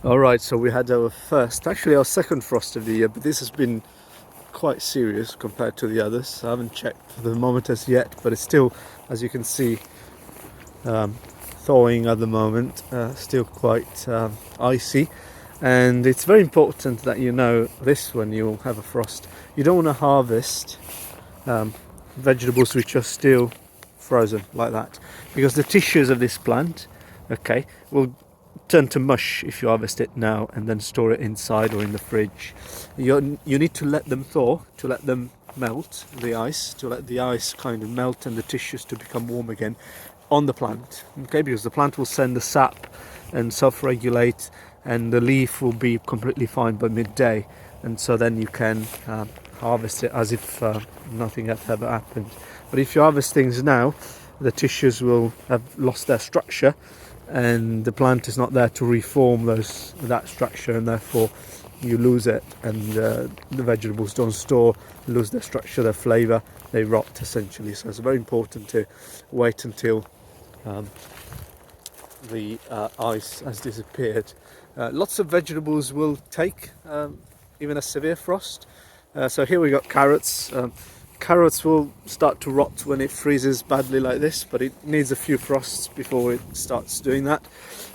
Alright, so we had our first, actually our second frost of the year, but this has been quite serious compared to the others. I haven't checked the thermometers yet, but it's still, as you can see, thawing at the moment, still quite icy. And it's very important that you know this when you'll have a frost. You don't want to harvest vegetables which are still frozen like that, because the tissues of this plant, okay, will turn to mush if you harvest it now and then store it inside or in the fridge. You need to let them thaw, to let them melt the ice, to let the ice kind of melt and the tissues to become warm again on the plant, okay, because the plant will send the sap and self-regulate, and the leaf will be completely fine by midday, and so then you can harvest it as if nothing had ever happened. But if you harvest things now, the tissues will have lost their structure and the plant is not there to reform that structure, and therefore you lose it, and the vegetables don't store, lose their structure, their flavour, they rot essentially. So it's very important to wait until the ice has disappeared. Lots of vegetables will take even a severe frost. So here we got carrots. Carrots will start to rot when it freezes badly like this, but it needs a few frosts before it starts doing that.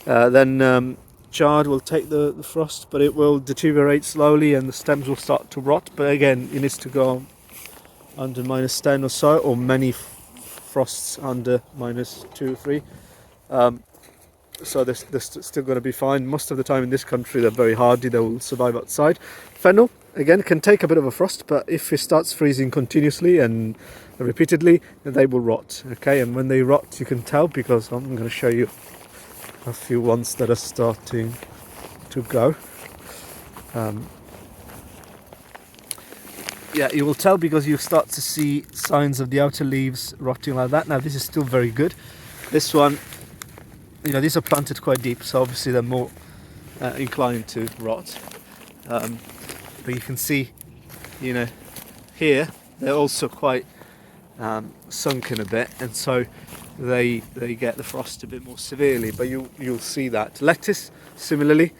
Then chard will take the frost, but it will deteriorate slowly and the stems will start to rot. But again, it needs to go under -10 or so, or many frosts under -2 or 3. So they're still going to be fine. Most of the time in this country they're very hardy, they will survive outside. Fennel, again, can take a bit of a frost, but if it starts freezing continuously and repeatedly, they will rot, okay? And when they rot, you can tell, because I'm going to show you a few ones that are starting to go. Yeah, you will tell because you start to see signs of the outer leaves rotting like that. Now this is still very good. This one, you know, these are planted quite deep, so obviously they're more inclined to rot. But you can see, you know, here they're also quite sunken a bit, and so they get the frost a bit more severely. But you'll see that. Lettuce, similarly,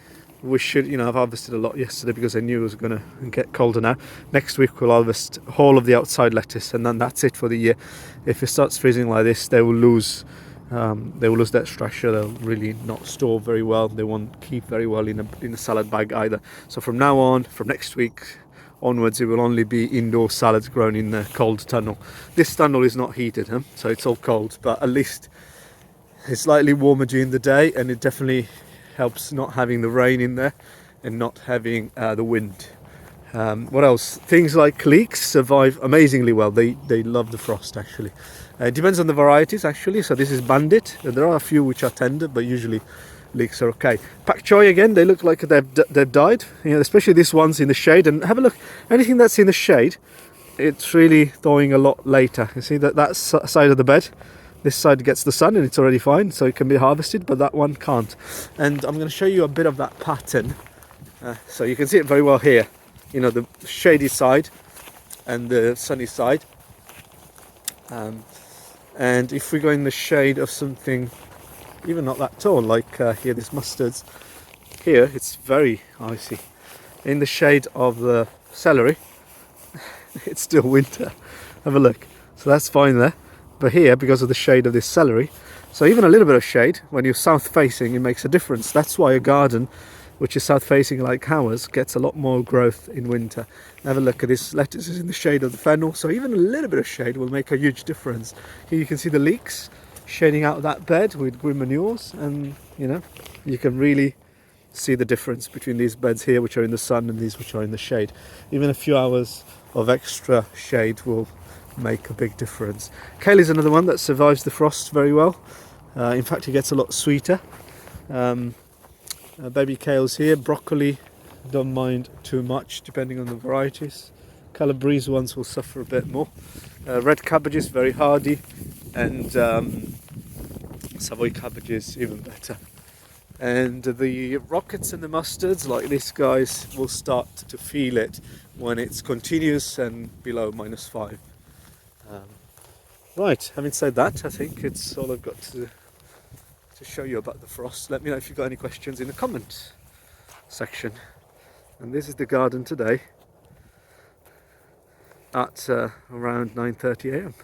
we should, you know, I've harvested a lot yesterday because I knew it was going to get colder now. Next week we'll harvest whole of the outside lettuce, and then that's it for the year. If it starts freezing like this, they will lose that structure. They'll really not store very well. They won't keep very well in a salad bag either. So from now on, from next week onwards, it will only be indoor salads grown in the cold tunnel. This tunnel is not heated, so it's all cold, but at least it's slightly warmer during the day, and it definitely helps not having the rain in there and not having the wind. What else? Things like leeks survive amazingly well. They love the frost, actually. It depends on the varieties, actually. So this is bandit. There are a few which are tender, but usually leeks are okay. Pak choy, again, they look like they've died. You know, especially these ones in the shade. And have a look. Anything that's in the shade, it's really thawing a lot later. You see that side of the bed. This side gets the sun and it's already fine, so it can be harvested, but that one can't. And I'm going to show you a bit of that pattern. So you can see it very well here. You know, the shady side and the sunny side. And if we go in the shade of something even not that tall, like here, this mustards, here it's very icy. In the shade of the celery, it's still winter. Have a look. So that's fine there. But here, because of the shade of this celery, so even a little bit of shade, when you're south facing, it makes a difference. That's why a garden which is south facing like ours gets a lot more growth in winter. Have a look at this. Lettuce is in the shade of the fennel, so even a little bit of shade will make a huge difference. Here you can see the leeks shading out that bed with green manures, and you know, you can really see the difference between these beds here which are in the sun and these which are in the shade. Even a few hours of extra shade will make a big difference. Kale is another one that survives the frost very well. In fact, it gets a lot sweeter. Baby kales here. Broccoli, don't mind too much depending on the varieties. Calabrese ones will suffer a bit more. Red cabbages, very hardy, and Savoy cabbages even better. And the rockets and the mustards, like these guys, will start to feel it when it's continuous and below -5. Right, having said that, I think it's all I've got to show you about the frost. Let me know if you've got any questions in the comments. section. And this is the garden today at around 9:30 a.m.